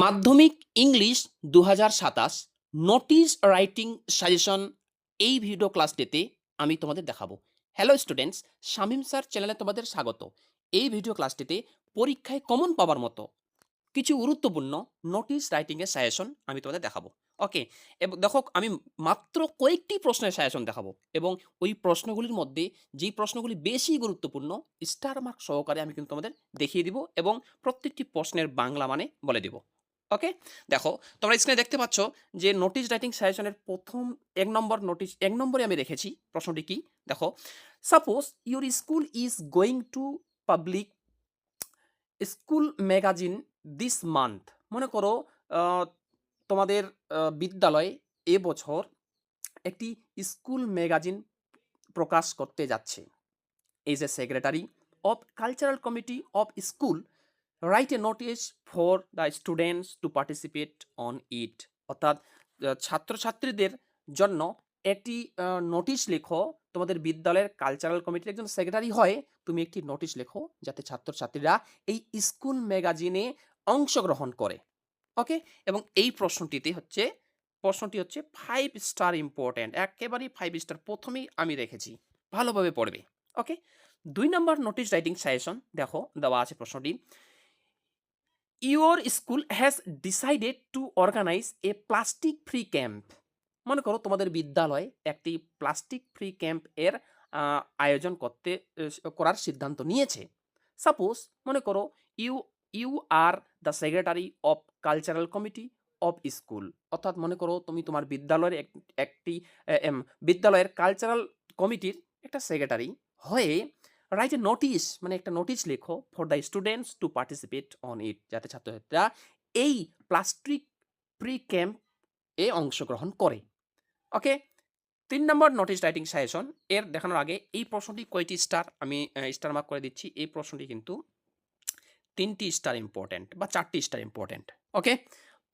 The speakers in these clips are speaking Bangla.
মাধ্যমিক ইংলিশ ২০২৭ নোটিশ রাইটিং সাজেশন এই ভিডিও ক্লাসটিতে আমি তোমাদের দেখাবো। হ্যালো স্টুডেন্টস, শামীম স্যার চ্যানেলে তোমাদের স্বাগত। এই ভিডিও ক্লাসটিতে পরীক্ষায় কমন পাওয়ার মতো কিছু গুরুত্বপূর্ণ নোটিশ রাইটিং এর সাজেশন আমি তোমাদের দেখাবো। ওকে? এবং দেখো আমি মাত্র কয়েকটি প্রশ্নের সাজেশন দেখাবো এবং ওই প্রশ্নগুলির মধ্যে যেই প্রশ্নগুলি বেশি গুরুত্বপূর্ণ স্টার মার্ক সহকারে আমি কিন্তু তোমাদের দেখিয়ে দিব এবং প্রত্যেকটি প্রশ্নের বাংলা মানে বলে দিব। ওকে? দেখো তোমরা স্ক্রিনে দেখতে পাচ্ছ যে নোটিশ রাইটিং সাজেশনের ১ম ১ নম্বরে আমি রেখেছি। প্রশ্নটি কি? দেখো, suppose your school is going to public school magazine this month. মনে করো আহ, তোমাদের বিদ্যালয় এবছর একটি স্কুল ম্যাগাজিন প্রকাশ করতে যাচ্ছে। As a secretary of cultural committee of school write a notice for the students to participate on ইট। অর্থাৎ ছাত্রছাত্রীদের জন্য একটি নোটিশ লেখো। তোমাদের বিদ্যালয়ের কালচারাল কমিটির একজন সেক্রেটারি হয়ে তুমি একটি নোটিশ লেখো যাতে ছাত্রছাত্রীরা এই স্কুল ম্যাগাজিনে অংশগ্রহণ করে। ওকে? এবং এই প্রশ্নটি হচ্ছে 5 স্টার ইম্পর্ট্যান্ট। একেবারেই 5 স্টার প্রথমেই আমি রেখেছি। ভালোভাবে পড়বে। ওকে? ২ নম্বর নোটিশ রাইটিং সাজেশন দেখো দেওয়া আছে প্রশ্নটি। Your school has decided to organise a plastic free camp. মনে করো তোমাদের বিদ্যালয় একটি প্লাস্টিক ফ্রি ক্যাম্প এর আয়োজন করার সিদ্ধান্ত নিয়েছে। সাপোজ মনে করো you you are the secretary of cultural committee of school. অর্থাৎ মনে করো তুমি তোমার বিদ্যালয়ের একটি বিদ্যালয়ের কালচারাল কমিটির একটা সেক্রেটারি হয়ে রাইট এ নোটিশ মানে একটা নোটিশ লেখো for the students to participate on ইট, যাতে ছাত্রছাত্রীরা এই প্লাস্টিক প্রি ক্যাম্প এ অংশগ্রহণ করে। ওকে? ৩ নম্বর নোটিশ রাইটিং সাজেশন এর দেখানোর আগে এই প্রশ্নটি কয়টি স্টার আমি স্টার মার্ক করে দিচ্ছি। এই প্রশ্নটি কিন্তু ৩টি স্টার ইম্পর্ট্যান্ট বা ৪টি স্টার ইম্পর্ট্যান্ট। ওকে?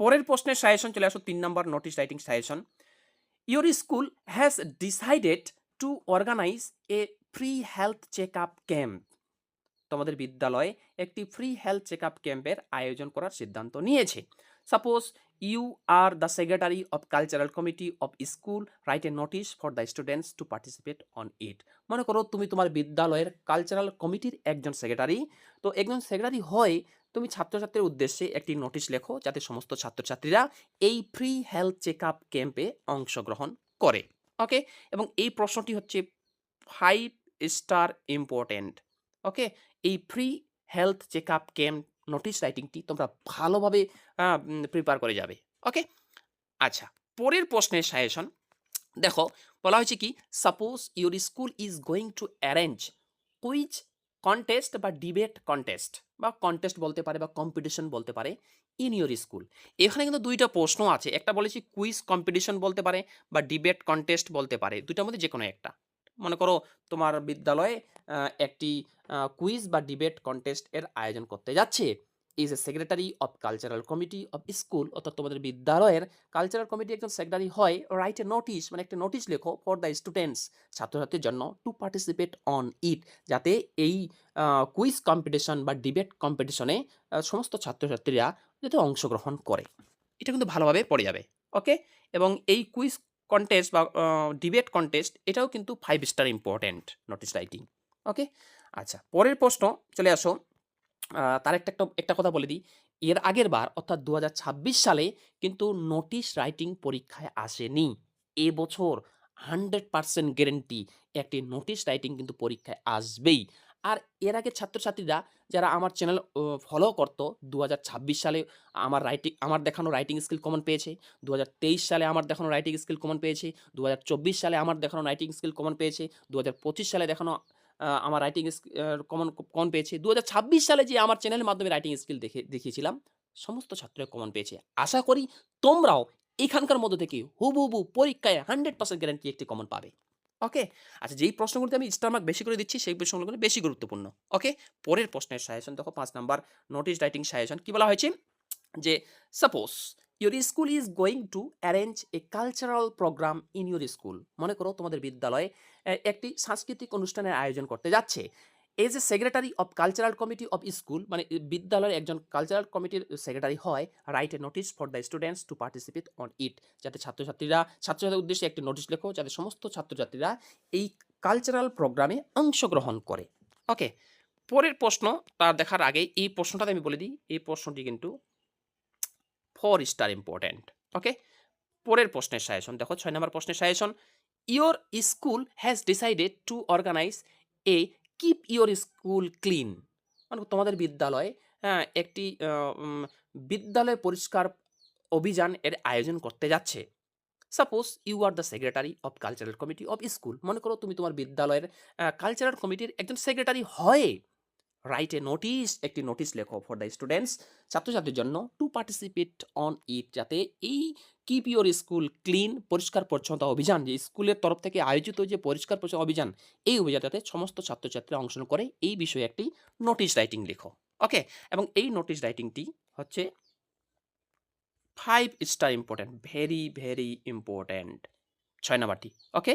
পরের প্রশ্নের সাজেশন চলে আসো ৩ number notice writing suggestion. Your school has decided to organise a free health check up camp. তোমাদের বিদ্যালয়ে একটি ফ্রি হেলথ চেক আপ ক্যাম্পের আয়োজন করার সিদ্ধান্ত নিয়েছে। Suppose you are the secretary of cultural committee of school write a notice for the students to participate on it. মনে করো তুমি তোমার বিদ্যালয়ের কালচারাল কমিটির একজন সেক্রেটারি। তো একজন সেক্রেটারি হয়ে তুমি ছাত্রছাত্রীর উদ্দেশ্যে একটি নোটিশ লেখো যাতে সমস্ত ছাত্রছাত্রীরা এই ফ্রি হেলথ চেক আপ ক্যাম্পে অংশগ্রহণ করে। ওকে? এবং এই প্রশ্নটি হচ্ছে 5 স্টার ইম্পর্টেন্ট। ওকে? এই free health check up camp notice রাইটিংটি তোমরা ভালোভাবে প্রিপেয়ার করে যাবে। ওকে? আচ্ছা, পরের প্রশ্নের সাজেশন দেখো বলা হয়েছে কি, suppose your school is going to arrange quiz contest বা ডিবেট কন্টেস্ট বা কন্টেস্ট বলতে পারে বা কম্পিটিশন বলতে পারে ইন ইউর স্কুল। এখানে কিন্তু দুইটা প্রশ্ন আছে, একটা বলেছি কুইজ কম্পিটিশন বলতে পারে বা ডিবেট কন্টেস্ট বলতে পারে, দুইটার মধ্যে যে কোনো একটা। মনে করো তোমার বিদ্যালয়ে একটি কুইজ বা ডিবেট কন্টেস্ট এর আয়োজন করতে যাচ্ছে। Is a secretary of cultural committee of school, অর্থাৎ তোমাদের বিদ্যালয়ের কালচারাল কমিটি একজন সেক্রেটারি হয় রাইট এ নোটিশ মানে একটা নোটিশ লেখো ফর দ্য স্টুডেন্টস ছাত্রছাত্রীর জন্য টু পার্টিসিপেট অন ইট, যাতে এই কুইজ কম্পিটিশন বা ডিবেট কম্পিটিশনে সমস্ত ছাত্রছাত্রীরা যাতে অংশগ্রহণ করে। এটা কিন্তু ভালোভাবে পড়ে যাবে। ওকে? এবং এই কুইজ কন্টেস্ট বা ডিবেট কন্টেস্ট এটাও কিন্তু 5 স্টার ইম্পর্টেন্ট নোটিস রাইটিং। ওকে? আচ্ছা, পরের প্রশ্ন চলে আসো। তার একটা কথা বলে দিই। এর আগের বার অর্থাৎ ২০২৬ সালে কিন্তু নোটিশ রাইটিং পরীক্ষায় আসেনি। এবছর 100% গ্যারান্টি একটি নোটিশ রাইটিং কিন্তু পরীক্ষায় আসবেই। আর এর আগে ছাত্রছাত্রীরা যারা আমার চ্যানেল ফলো করত, ২০২৬ সালে আমার দেখানো রাইটিং স্কিল কমন পেয়েছে। ২০২৩ সালে আমার দেখানো রাইটিং স্কিল কমন পেয়েছে। ২০২৪ সালে আমার দেখানো রাইটিং স্কিল কমন পেয়েছে। ২০২৫ সালে দেখানো আমার রাইটিং কমন পেয়েছে। ২০২৬ সালে যে আমার চ্যানেলের মাধ্যমে রাইটিং স্কিল দেখিয়েছিলাম, সমস্ত ছাত্ররা কমন পেয়েছে। আশা করি তোমরাও এখানকার মধ্য থেকে হুবহু পরীক্ষায় 100% গ্যারান্টি একটি কমন পাবে। ওকে? আচ্ছা, যেই প্রশ্নগুলোতে আমি স্টার মার্ক বেশি করে দিচ্ছি সেই প্রশ্নগুলো বেশি গুরুত্বপূর্ণ। ওকে? পরের প্রশ্নের সাজেশন দেখো ৫ নাম্বার নোটিশ রাইটিং সাজেশন কি বলা হয়েছে? যে suppose your school is going to arrange a cultural programme in your school. মনে করো তোমাদের বিদ্যালয়ে একটি সাংস্কৃতিক অনুষ্ঠানের আয়োজন করতে যাচ্ছে। As a secretary of cultural committee of school, মানে বিদ্যালয়ের একজন কালচারাল কমিটির সেক্রেটারি হয়, write a notice for the students to participate on ইট, যাতে ছাত্রছাত্রীদের উদ্দেশ্যে একটি নোটিশ লেখো যাতে সমস্ত ছাত্রছাত্রীরা এই কালচারাল প্রোগ্রামে অংশগ্রহণ করে। ওকে, পরের প্রশ্ন তার দেখার আগে এই প্রশ্নটাতে আমি বলে দিই, এই প্রশ্নটি কিন্তু 4 স্টার ইম্পর্ট্যান্ট। ওকে, পরের প্রশ্নের সাজেশন দেখো, 6 নম্বর প্রশ্নের suggestion, your school has decided to organise a keep your school clean, মানে তোমাদের বিদ্যালয়ে একটি বিদ্যালয় পরিষ্কার অভিযান এর আয়োজন করতে যাচ্ছে। Suppose you are the secretary of cultural committee of school, মনে করো তুমি তোমার বিদ্যালয়ের কালচারাল কমিটির একজন সেক্রেটারি হয়ে রাইট এ নোটিশ, একটি নোটিশ লেখো ফর দ্য স্টুডেন্টস, ছাত্রছাত্রীর জন্য, টু পার্টিসিপেট অন ইট, যাতে এই কিপ ইউর স্কুল ক্লিন পরিষ্কার পরিচ্ছন্নতা অভিযান, যে স্কুলের তরফ থেকে আয়োজিত যে পরিষ্কার পরিচ্ছন্ন অভিযান, এই অভিযানটাতে সমস্ত ছাত্রছাত্রীরা অংশগ্রহণ করে এই বিষয়ে একটি নোটিশ রাইটিং লেখো। ওকে, এবং এই নোটিশ রাইটিংটি হচ্ছে 5 star important, very very important, 6 নাম্বারটি। ওকে,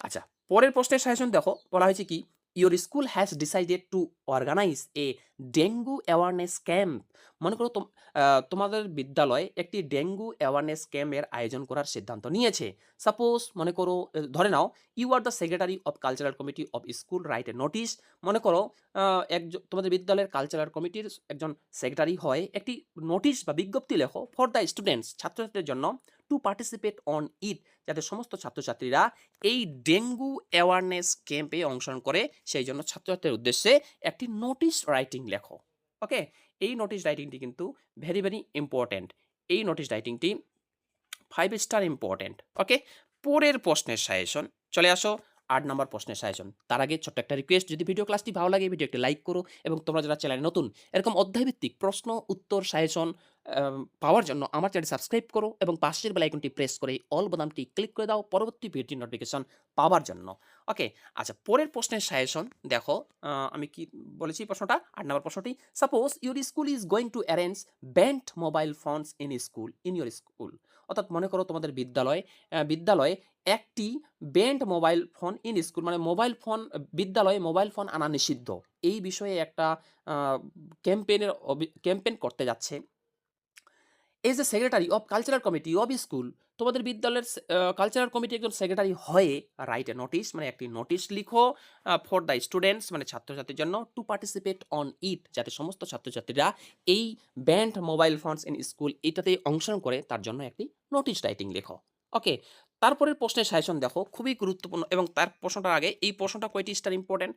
আচ্ছা, পরের প্রশ্নের সাজেশন দেখো, বলা হয়েছে কি, your school has decided to organise a dengue awareness camp, মনে করো তোমাদের বিদ্যালয় একটি ডেঙ্গু অ্যাওয়ারনেস ক্যাম্পের আয়োজন করার সিদ্ধান্ত নিয়েছে। সাপোজ মনে করো, ধরে নাও you are the secretary of cultural committee of school, write a notice, মনে করো তোমাদের বিদ্যালয়ের কালচারাল কমিটির একজন সেক্রেটারি হয়, একটি নোটিশ বা বিজ্ঞপ্তি লেখো ফর দ্য স্টুডেন্টস, ছাত্রছাত্রীদের জন্য, টু পার্টিসিপেট অন ইট, যাতে সমস্ত ছাত্রছাত্রীরা এই ডেঙ্গু অ্যাওয়ারনেস ক্যাম্পে অংশগ্রহণ করে, সেই জন্য ছাত্রছাত্রীদের উদ্দেশ্যে একটি নোটিশ রাইটিং লেখো। ওকে, এই নোটিশ রাইটিংটি কিন্তু ভেরি ভেরি ইম্পর্ট্যান্ট, এই নোটিশ রাইটিংটি 5 স্টার ইম্পর্ট্যান্ট। ওকে, পরের প্রশ্নের সাজেশন চলে আসো, 8 নম্বর প্রশ্নের সাজেশন। তার আগে ছোট্ট একটা রিকোয়েস্ট, যদি ভিডিও ক্লাসটি ভালো লাগে ভিডিও একটি লাইক করো, এবং তোমরা যারা চ্যানেলে নতুন এরকম অধ্যায়ভিত্তিক প্রশ্ন উত্তর সাজেশন পাওয়ার জন্য আমার চ্যানেল সাবস্ক্রাইব করো, এবং পাশের বেল আইকনটি প্রেস করে অল বোতামটি ক্লিক করে দাও পরবর্তী ভিডিও নোটিফিকেশন পাওয়ার জন্য। ওকে, আচ্ছা, পরের প্রশ্নের সাজেশন দেখো, আমি কি বলেছি প্রশ্নটা, 8 নম্বর প্রশ্নটি, suppose your school is going to arrange band mobile phones in your school, অর্থাৎ মনে করো তোমাদের বিদ্যালয়ে একটি band mobile phone in school, মানে মোবাইল ফোন, বিদ্যালয়ে মোবাইল ফোন আনা নিষিদ্ধ, এই বিষয়ে একটা ক্যাম্পেইন করতে যাচ্ছে। As a secretary of cultural committee of school, তোমাদের বিদ্যালয়ের কালচারাল কমিটি একজন সেক্রেটারি হয়ে রাইট এ নোটিশ, মানে একটি নোটিশ লিখো ফর দ্য স্টুডেন্টস, মানে ছাত্রছাত্রীর জন্য, টু পার্টিসিপেট অন ইট, যাতে সমস্ত ছাত্রছাত্রীরা এই band mobile phones in school এটাতে অংশগ্রহণ করে, তার জন্য একটি নোটিশ রাইটিং লেখো। ওকে, তারপরের প্রশ্নের সাজেশন দেখো, খুবই গুরুত্বপূর্ণ, এবং তার প্রশ্নটার আগে এই প্রশ্নটা কয়টি star important,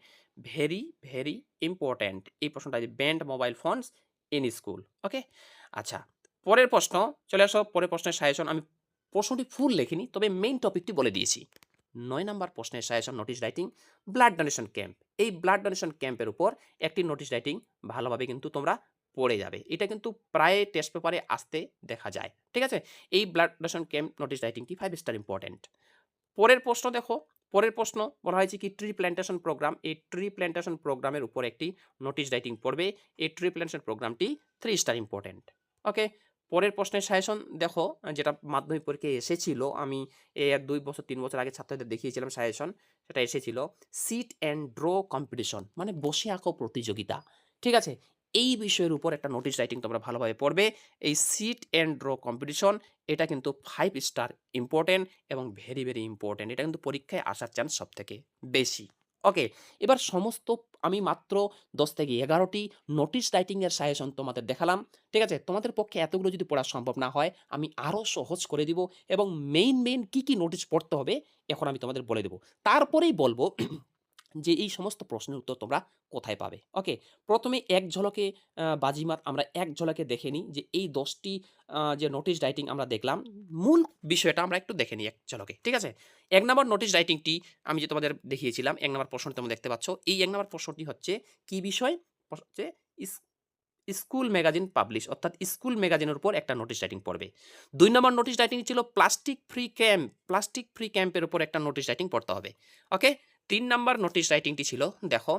very very important, এই প্রশ্নটা যে banned mobile phones in school. Okay, আচ্ছা, পরের প্রশ্ন চলে আসো, পরের প্রশ্নের সাজেশন, আমি প্রশ্নটি ফুল লেখিনি, তবে মেইন টপিকটি বলে দিয়েছি। 9 নম্বর প্রশ্নের suggestion, notice writing blood donation camp, এই ব্লাড ডোনেশন ক্যাম্পের উপর একটি নোটিশ রাইটিং ভালোভাবে কিন্তু তোমরা পড়ে যাবে, এটা কিন্তু প্রায় টেস্ট পেপারে আসতে দেখা যায়। ঠিক আছে, এই ব্লাড ডোনেশন ক্যাম্প নোটিশ রাইটিংটি 5 স্টার ইম্পর্ট্যান্ট। পরের প্রশ্ন দেখো, পরের প্রশ্ন বলা হয়েছে কি, ট্রি প্ল্যান্টেশন প্রোগ্রাম, এই ট্রি প্ল্যান্টেশন প্রোগ্রামের উপর একটি নোটিশ রাইটিং পড়বে, এই ট্রি প্ল্যান্টেশন প্রোগ্রামটি 3 স্টার ইম্পর্ট্যান্ট। ওকে, পরের প্রশ্নের সাজেশন দেখো, যেটা মাধ্যমিক পরীক্ষায় এসেছিল, আমি এর 2 বছর 3 বছর আগে ছাত্রদের দেখিয়েছিলাম সাজেশন, সেটা এসেছিল, সিট অ্যান্ড ড্র কম্পিটিশন, মানে বসে আঁকো প্রতিযোগিতা। ঠিক আছে, এই বিষয়ের উপর একটা নোটিশ রাইটিং তোমরা ভালোভাবে পড়বে, এই সিট অ্যান্ড ড্র কম্পিটিশন, এটা কিন্তু 5 স্টার ইম্পর্ট্যান্ট এবং ভেরি ভেরি ইম্পর্ট্যান্ট, এটা কিন্তু পরীক্ষায় আসার চান্স সব থেকে বেশি। ওকে, এবার সমস্ত আমি মাত্র 10 থেকে 11টি নোটিশ রাইটিংয়ের সাজেশন তোমাদের দেখালাম। ঠিক আছে, তোমাদের পক্ষে এতগুলো যদি পড়া সম্ভব না হয়, আমি আরও সহজ করে দিব, এবং মেইন কী নোটিশ পড়তে হবে এখন আমি তোমাদের বলে দেবো, তারপরেই বলবো যে এই সমস্ত প্রশ্নের উত্তর তোমরা কোথায় পাবে। ওকে, প্রথমে এক ঝলকে বাজিমাত আমরা এক ঝলকে দেখে নিই, যে এই 10টি যে নোটিশ রাইটিং আমরা দেখলাম, মূল বিষয়টা আমরা একটু দেখে নিই এক ঝলকে। ঠিক আছে, 1 নম্বর নোটিশ রাইটিংটি আমি যে তোমাদের দেখিয়েছিলাম, 1 নম্বর প্রশ্নটি তোমরা দেখতে পাচ্ছ, এই 1 নম্বর প্রশ্নটি হচ্ছে কি বিষয়, হচ্ছে স্কুল ম্যাগাজিন পাবলিশ, অর্থাৎ স্কুল ম্যাগাজিনের উপর একটা নোটিশ রাইটিং পড়বে। 2 নম্বর নোটিশ রাইটিং ছিল প্লাস্টিক ফ্রি ক্যাম্পের উপর একটা নোটিশ রাইটিং পড়তে হবে। ওকে, 3 নম্বর নোটিশ রাইটিংটি ছিল, দেখো,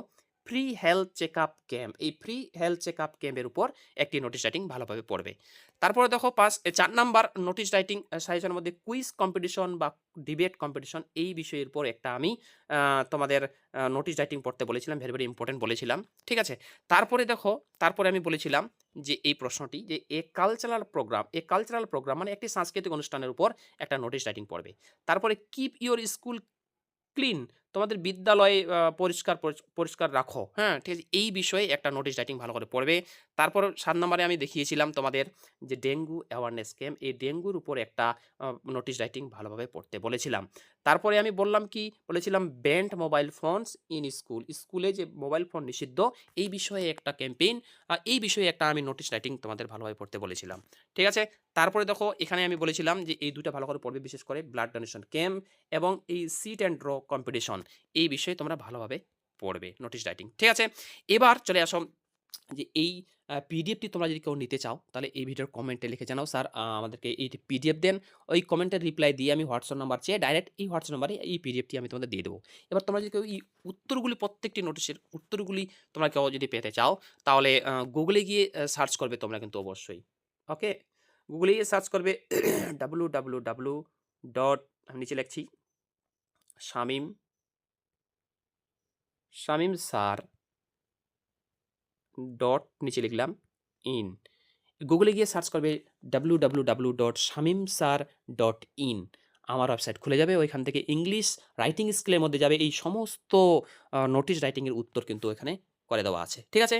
ফ্রি হেলথ চেকআপ ক্যাম্প। এই ফ্রি হেলথ চেকআপ ক্যাম্পের উপর একটি নোটিশ রাইটিং ভালোভাবে পড়বে। তারপরে দেখো ৪ নাম্বার নোটিশ রাইটিং সাজেশনের মধ্যে কুইজ কম্পিটিশন বা ডিবেট কম্পিটিশন এই বিষয়ের উপর একটা আমি তোমাদের নোটিশ রাইটিং পড়তে বলেছিলাম। ভেরি, ভেরি ইম্পোর্টেন্ট বলেছিলাম। ঠিক আছে? তারপরে দেখো, তারপরে আমি বলেছিলাম যে এই প্রশ্নটি যে এ কালচারাল প্রোগ্রাম মানে একটি সাংস্কৃতিক অনুষ্ঠানের উপর একটা নোটিশ রাইটিং পড়বে। তারপরে কিপ ইউর স্কুল ক্লিন, তোমাদের বিদ্যালয় পরিষ্কার রাখো। হ্যাঁ? ঠিক আছে? এই বিষয়ে একটা নোটিশ রাইটিং ভালো করে পড়বে। তারপর ৭ নম্বরে আমি দেখিয়েছিলাম তোমাদের যে ডেঙ্গু অ্যাওয়ারনেস ক্যাম্প, এই ডেঙ্গুর উপর একটা আ নোটিশ রাইটিং ভালোভাবে পড়তে বলেছিলাম। তারপরে আমি বললাম কি? বলেছিলাম band mobile phones in school. স্কুলে যে মোবাইল ফোন নিষিদ্ধ, এই বিষয়ে একটা ক্যাম্পেইন, এই বিষয়ে একটা আমি নোটিশ রাইটিং তোমাদের ভালোভাবে পড়তে বলেছিলাম। ঠিক আছে? তারপরে দেখো এখানে আমি বলেছিলাম যে এই ২ টা ভালো করে পড়বে, বিশেষ করে ব্লাড ডোনেশন ক্যাম্প এবং এই সিট অ্যান্ড ড্র কম্পিটিশন, এই বিষয়ে তোমরা ভালোভাবে পড়বে নোটিশ রাইটিং। ঠিক আছে? এবার চলে আসো যে এই পিডিএফটি তোমরা যদি কেউ নিতে চাও, তাহলে এই ভিডিওর কমেন্টে লিখে জানাও, স্যার আমাদেরকে এই পিডিএফ দেন। ওই কমেন্টের রিপ্লাই দিয়ে আমি হোয়াটসঅ্যাপ নাম্বার চেয়ে ডাইরেক্ট এই হোয়াটসঅ্যাপ নাম্বারে এই পিডিএফটি আমি তোমাদের দিয়ে দেবো। এবার তোমরা যদি কেউ এই উত্তরগুলি, প্রত্যেকটি নোটিশের উত্তরগুলি তোমরা কেউ যদি পেতে চাও, তাহলে গুগলে গিয়ে সার্চ করবে তোমরা কিন্তু অবশ্যই। ওকে? গুগলে গিয়ে সার্চ করবে www. আমি নিচে লিখছি শামীম স্যার নিচে লিখলাম ইন। গুগলে গিয়ে সার্চ করবে www.shamimsar.in। আমার ওয়েবসাইট খুলে যাবে। ওইখান থেকে ইংলিশ রাইটিং স্কিলের মধ্যে যাবে। এই সমস্ত নোটিশ রাইটিং এর উত্তর কিন্তু এখানে করে দেওয়া আছে। ঠিক আছে?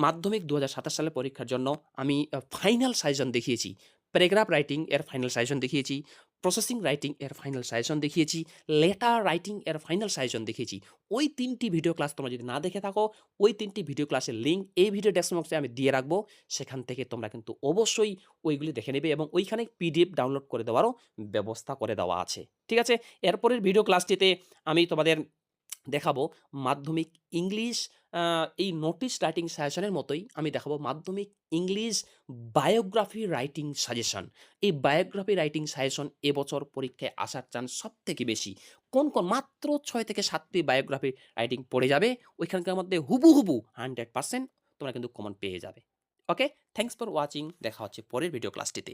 মাধ্যমিক ২০২৭ সালের পরীক্ষার জন্য আমি ফাইনাল সাজেশন দেখিয়েছি। প্যারাগ্রাফ রাইটিং এর ফাইনাল সাজেশন দেখিয়েছি। প্রসেসিং রাইটিং এর ফাইনাল সাজেশন দেখিয়েছি। লেটার রাইটিং এর ফাইনাল সাজেশন দেখিয়েছি। ওই ৩ টি ভিডিও ক্লাস তোমরা যদি না দেখে থাকো, ওই ৩ টি ভিডিও ক্লাসের লিঙ্ক এই ভিডিও ডেসক্রিপশন বক্সে আমি দিয়ে রাখবো। সেখান থেকে তোমরা কিন্তু অবশ্যই ওইগুলি দেখে নেবে এবং ওইখানে পিডিএফ ডাউনলোড করে দেওয়ারও ব্যবস্থা করে দেওয়া আছে। ঠিক আছে? এরপরের ভিডিও ক্লাসটিতে আমি তোমাদের দেখাবো মাধ্যমিক ইংলিশ, এই নোটিশ রাইটিং সাজেশনের মতোই আমি দেখাবো মাধ্যমিক ইংলিশ বায়োগ্রাফি রাইটিং সাজেশন। এই বায়োগ্রাফি রাইটিং সাজেশন এবছর পরীক্ষায় আসার চান্স সবথেকে বেশি। কোন মাত্র ৬ থেকে ৭ টি বায়োগ্রাফি রাইটিং পড়ে যাবে। ওইখানকার মধ্যে হুবহু 100% তোমরা কিন্তু কমন পেয়ে যাবে। ওকে? Thanks for watching. দেখা হচ্ছে পরের ভিডিও ক্লাসটিতে।